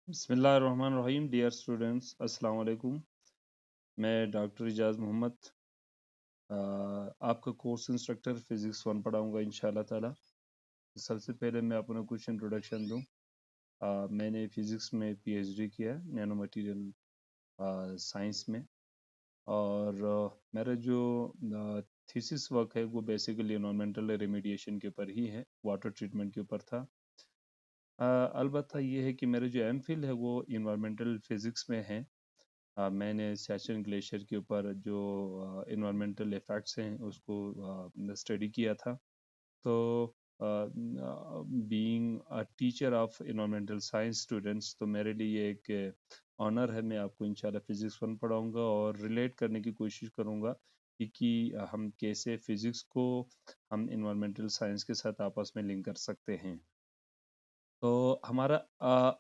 बिस्मिल्लाहिर्रहमानिर्रहीम। Dear students, अस्सलाम वालेकुम। मैं डॉक्टर इजाज़ मोहम्मद आपका कोर्स इंस्ट्रक्टर फ़िज़िक्स 1 पढ़ाऊँगा इंशाअल्लाह ताला। सबसे पहले मैं अपना कुछ इंट्रोडक्शन दूँ। मैंने फ़िज़िक्स में पीएचडी किया है, नैनो मटीरियल साइंस में। और मेरा जो थीसिस वर्क है वो बेसिकली एनवायरमेंटल रेमेडिएशन के ऊपर ही है, वाटर ट्रीटमेंट के ऊपर था। अलबत्ता ये है कि मेरा जो एमफ़िल है वो एनवायरमेंटल फ़िज़िक्स में है। मैंने सियाचिन ग्लेशियर के ऊपर जो इन्वायरमेंटल इफ़ेक्ट्स हैं उसको स्टडी किया था। तो being a teacher of environmental science students, तो मेरे लिए एक ऑनर है। मैं आपको इंशाल्लाह फ़िज़िक्स 1 पढ़ाऊँगा और रिलेट करने की कोशिश करूँगा कि हम कैसे फ़िज़िक्स को हम इन्वायरमेंटल साइंस के साथ आपस में लिंक कर सकते हैं। तो हमारा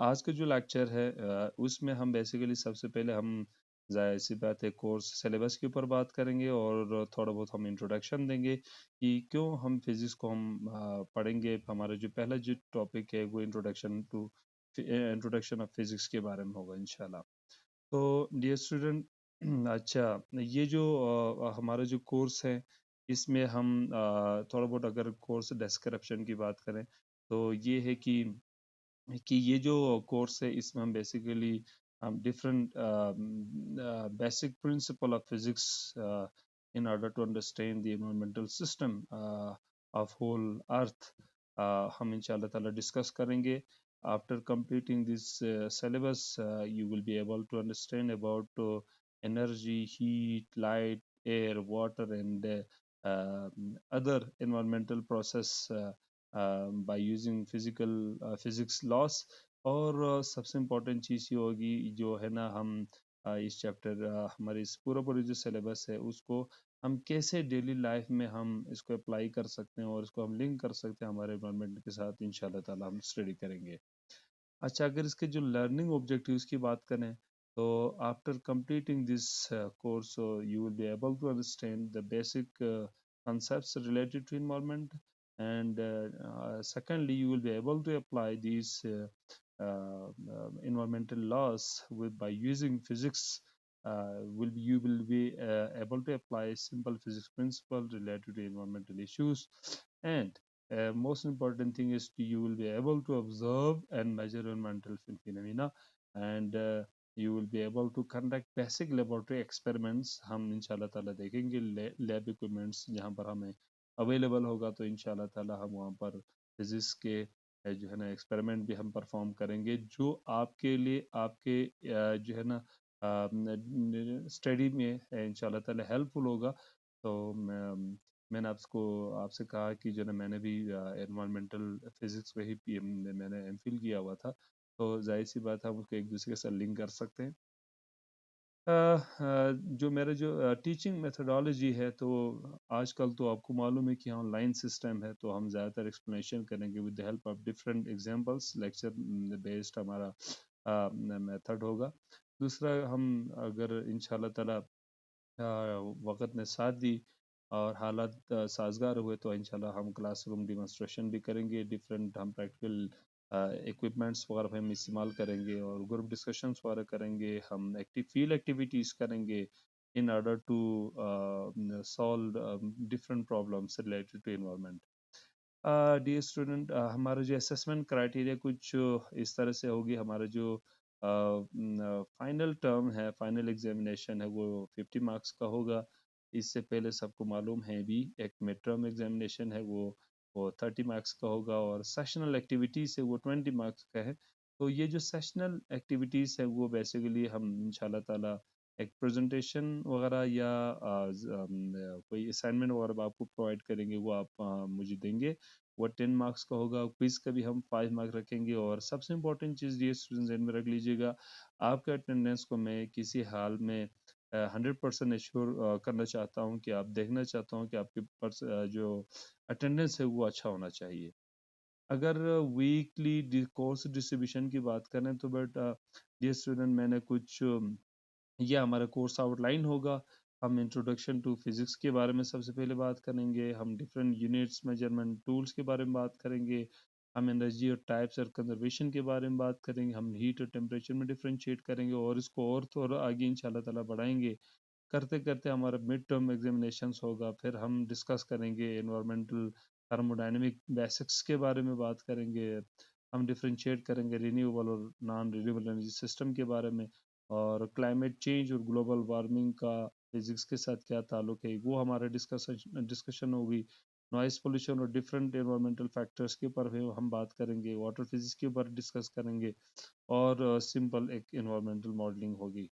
आज का जो लेक्चर है उसमें हम बेसिकली सबसे पहले हम ज़ाहिर सी बात है कोर्स सिलेबस के ऊपर बात करेंगे और थोड़ा बहुत हम इंट्रोडक्शन देंगे कि क्यों हम फिज़िक्स को हम पढ़ेंगे। हमारा जो पहला जो टॉपिक है वो इंट्रोडक्शन ऑफ फिज़िक्स के बारे में होगा इंशाल्लाह। तो डियर स्टूडेंट, अच्छा, ये जो हमारा जो कोर्स है इसमें हम थोड़ा बहुत अगर कोर्स डिस्क्रिप्शन की बात करें तो ये है कि ये जो कोर्स है इसमें हम बेसिकली हम different basic principle of physics in order to understand the environmental system of whole earth हम इंशाल्लाह ताला डिस्कस करेंगे. After completing this syllabus, you will be able to understand about energy, heat, light, air, water, and other environmental process by using physics laws. और सबसे important चीज़ ये होगी जो है ना, हम इस चैप्टर हमारे इस पूरा जो सिलेबस है उसको हम कैसे डेली लाइफ में हम इसको अप्लाई कर सकते हैं और इसको हम लिंक कर सकते हैं हमारे एनवायरनमेंट के साथ, इंशाल्लाह ताला हम स्टडी करेंगे. अच्छा, अगर इसके जो लर्निंग ऑब्जेक्टिव्स की बात करें तो after completing this course you will be able to understand the basic concepts related to environment, and secondly you will be able to apply these environmental laws by using physics. You will be able to apply simple physics principle related to environmental issues, and most important thing is you will be able to observe and measure environmental phenomena, and you will be able to conduct basic laboratory experiments. हम इंशाल्लाह ताला देखेंगे lab equipments जहाँ पर हमें available होगा, तो इंशाल्लाह ताला हम वहाँ पर फिजिक्स के जो है ना एक्सपेरिमेंट भी हम परफॉर्म करेंगे जो आपके लिए आपके जो है ना स्टडी में इंशाल्लाह ताला हेल्पफुल होगा. तो मैंने आपसे कहा कि जो ना मैंने भी एनवायरमेंटल फिजिक्स में ही मैंने एमफिल किया हुआ था, तो जाहिर सी बात है हम उसको एक दूसरे के साथ लिंक कर सकते हैं. जो मेरा जो टीचिंग मेथोडोलॉजी है, तो आजकल तो आपको मालूम है कि ऑनलाइन सिस्टम है, तो हम ज़्यादातर एक्सप्लेनेशन करेंगे with the help of different examples. Lecture based हमारा मेथड होगा. दूसरा, हम अगर इंशाल्लाह ताला वक़्त ने साथ दी और हालात साज़गार हुए तो इंशाल्लाह हम क्लासरूम डेमोंस्ट्रेशन भी करेंगे. डिफरेंट हम प्रैक्टिकल इक्विपमेंट्स वगैरह हम इस्तेमाल करेंगे और ग्रुप डिस्कशंस वगैरह करेंगे. हम फील्ड एक्टिविटीज़ करेंगे in order to solve different problems related to environment. Dear student, हमारा जो असेसमेंट क्राइटेरिया कुछ इस तरह से होगी. हमारा जो फाइनल टर्म है, फाइनल एग्जामिनेशन है, वो 50 मार्क्स का होगा. इससे पहले सबको मालूम है भी एक मिड टर्म एग्जामिनेशन है, वो 30 मार्क्स का होगा, और सेशनल एक्टिविटीज़ है वो 20 मार्क्स का है. तो ये जो सेशनल एक्टिविटीज़ है वो बेसिकली हम इंशाल्लाह ताला एक प्रेजेंटेशन वगैरह या कोई असाइनमेंट वगैरह आपको प्रोवाइड करेंगे, वो आप मुझे देंगे. वो 10 मार्क्स का होगा. क्विज का भी हम 5 मार्क रखेंगे. और सबसे इम्पोर्टेंट चीज़ ये स्टूडेंट ध्यान में रख लीजिएगा, आपके अटेंडेंस को मैं किसी हाल में 100% एश्योर करना चाहता हूँ कि आप देखना चाहता हूँ कि आपके जो अटेंडेंस है वो अच्छा होना चाहिए. अगर वीकली कोर्स डिस्ट्रीब्यूशन की बात करें तो बट ये स्टूडेंट मैंने कुछ ये हमारा कोर्स आउटलाइन होगा. हम इंट्रोडक्शन टू फिजिक्स के बारे में सबसे पहले बात करेंगे. हम डिफरेंट यूनिट्स मेजरमेंट टूल्स के बारे में बात करेंगे. हम एनर्जी और टाइप्स और कंजर्वेशन के बारे में बात करेंगे, हम हीट और टेम्परेचर में डिफरेंशिएट करेंगे और इसको और थोड़ा आगे इंशाल्लाह ताला बढ़ाएंगे। करते करते हमारा मिड टर्म एग्जामिनेशंस होगा, फिर हम डिस्कस करेंगे एनवायरमेंटल थर्मोडायनेमिक बेसिक्स के बारे में बात करेंगे, हम डिफरेंशिएट करेंगे रिन्यूएबल और नॉन रिन्यूएबल एनर्जी सिस्टम के बारे में, और क्लाइमेट चेंज और ग्लोबल वार्मिंग का फिजिक्स के साथ क्या ताल्लुक है वो हमारा डिस्कशन होगी। नॉइस पोल्यूशन और डिफरेंट एनवायरमेंटल फैक्टर्स के ऊपर भी हम बात करेंगे, वाटर फिजिक्स के ऊपर डिस्कस करेंगे, और सिंपल एक एनवायरमेंटल मॉडलिंग होगी।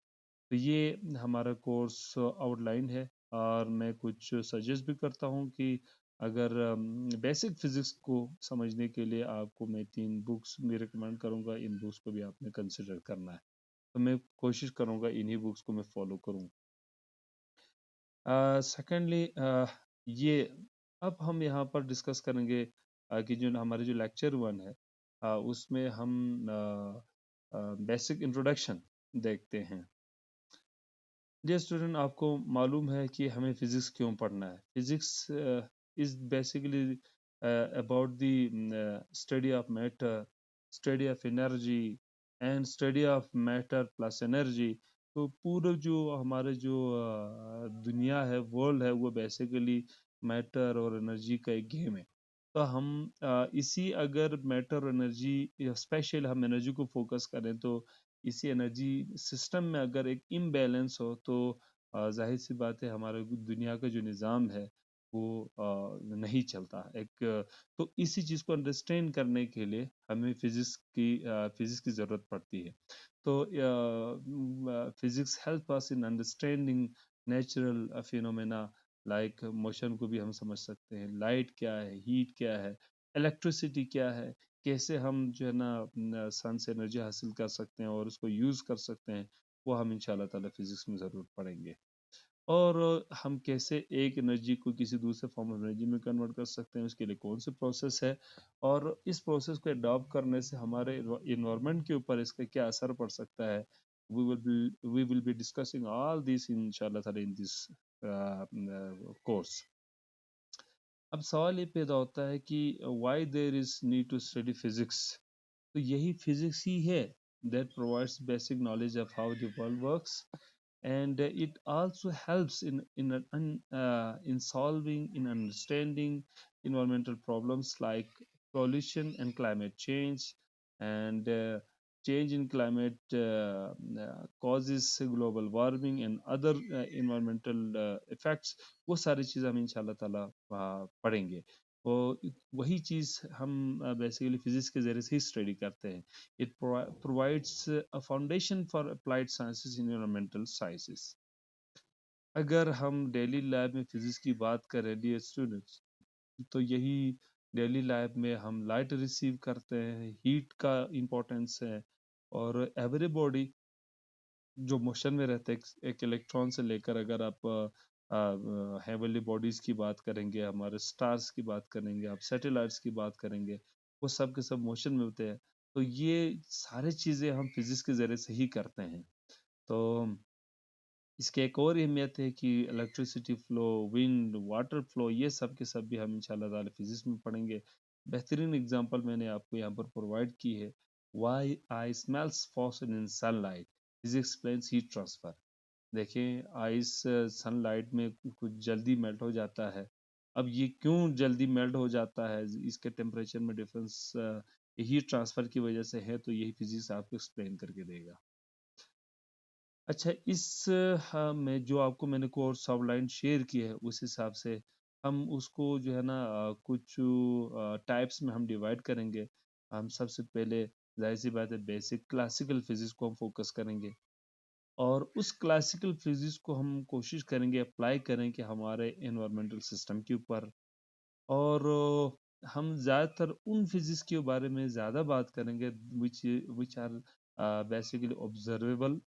तो ये हमारा कोर्स आउटलाइन है, और मैं कुछ सजेस्ट भी करता हूँ कि अगर बेसिक फिजिक्स को समझने के लिए आपको मैं 3 बुक्स भी रिकमेंड करूँगा, इन बुक्स को भी आपने कंसिडर करना है। तो मैं कोशिश करूँगा इन्हीं बुक्स को मैं फॉलो करूँ। सेकेंडली ये अब हम यहाँ पर डिस्कस करेंगे कि जो हमारे जो लेक्चर 1 है उसमें हम बेसिक इंट्रोडक्शन देखते हैं। डियर स्टूडेंट, आपको मालूम है कि हमें फिजिक्स क्यों पढ़ना है। Physics is basically about the study of matter, study of energy and study of matter plus energy. तो पूरा जो हमारे जो दुनिया है, वर्ल्ड है, वो बेसिकली मैटर और एनर्जी का एक गेम है। तो हम इसी अगर मैटर और एनर्जी, स्पेशल हम एनर्जी को फोकस करें, तो इसी एनर्जी सिस्टम में अगर एक इम्बैलेंस हो तो जाहिर सी बात है हमारे दुनिया का जो निज़ाम है वो नहीं चलता। तो इसी चीज़ को अंडरस्टैंड करने के लिए हमें फिज़िक्स की ज़रूरत पड़ती है। तो physics help us in understanding natural phenomena, like motion को भी हम समझ सकते हैं, लाइट क्या है, हीट क्या है, इलेक्ट्रिसिटी क्या है, कैसे हम जो है ना सन से एनर्जी हासिल कर सकते हैं और उसको यूज़ कर सकते हैं, वो हम इंशाल्लाह ताला फिजिक्स में ज़रूर पढ़ेंगे। और हम कैसे एक एनर्जी को किसी दूसरे फॉर्म ऑफ एनर्जी में कन्वर्ट कर सकते हैं, उसके लिए कौन से प्रोसेस है, और इस प्रोसेस को अडॉप्ट करने से हमारे इन्वायरमेंट के ऊपर इसका क्या असर पड़ सकता है। We will be discussing all this इंशाल्लाह ताला इन दिस कोर्स। अब सवाल ये पैदा होता है कि why there is need to study physics. तो यही फिजिक्स ही है that provides basic knowledge of how the world works, and it also helps in solving, in understanding environmental problems like pollution and climate change, and change in climate causes global warming and other environmental effects। वो सारी चीज़ हम इंशाल्लाह ताला पढ़ेंगे। वो वही चीज़ हम basically physics के ज़रिए से ही स्टडी करते हैं। It provides a foundation for applied sciences in environmental sciences। अगर हम डेली लाइफ में फिजिक्स की बात करें डियर स्टूडेंट्स, तो यही डेली लाइफ में हम लाइट रिसीव करते हैं, हीट का इम्पोर्टेंस है, और एवरी बॉडी जो मोशन में रहते हैं, एक इलेक्ट्रॉन से लेकर, अगर आप हेवनली बॉडीज की बात करेंगे, हमारे स्टार्स की बात करेंगे, आप सैटेलाइट्स की बात करेंगे, वो सब के सब मोशन में होते हैं। तो ये सारी चीज़ें हम फिजिक्स के ज़रिए से ही करते हैं। तो इसकी एक और अहमियत है कि electricity flow, wind, water flow, ये सब के सब भी हम इंशाल्लाह ताला फिजिक्स में पढ़ेंगे। बेहतरीन एग्जांपल मैंने आपको यहाँ पर प्रोवाइड की है। Why I smells phosphorus in sunlight is explains heat transfer. देखें, आइस सनलाइट में कुछ जल्दी मेल्ट हो जाता है। अब ये क्यों जल्दी मेल्ट हो जाता है, इसके टेम्परेचर में डिफरेंस हीट ट्रांसफर की वजह से है। तो यही फिजिक्स आपको एक्सप्लेन करके देगा। अच्छा, में जो आपको मैंने कोर्स आउटलाइन शेयर की है, उस हिसाब से हम उसको जो है ना कुछ टाइप्स में हम डिवाइड करेंगे। हम सबसे पहले जाहिर सी बात है बेसिक क्लासिकल फिजिक्स को हम फोकस करेंगे, और उस क्लासिकल फिजिक्स को हम कोशिश करेंगे अप्लाई करें कि हमारे एनवायरमेंटल सिस्टम के ऊपर। और हम ज़्यादातर उन फिजिक्स के बारे में ज़्यादा बात करेंगे which which are basically observable,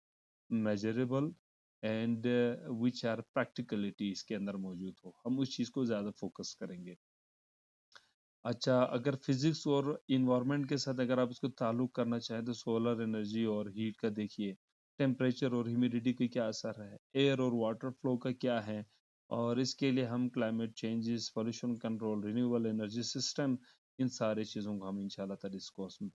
measurable and which are practicality इसके अंदर मौजूद हो, हम उस चीज़ को ज़्यादा फोकस करेंगे। अच्छा, अगर फिजिक्स और इन्वायरमेंट के साथ अगर आप इसको ताल्लुक करना चाहें, तो सोलर एनर्जी और हीट का देखिए, टेम्परेचर और ह्यूमिडिटी का क्या असर है, एयर और वाटर फ्लो का क्या है, और इसके लिए हम climate changes, pollution control, renewable energy system, इन सारे चीज़ों को हम इंशाल्लाह ताला इस कोर्स में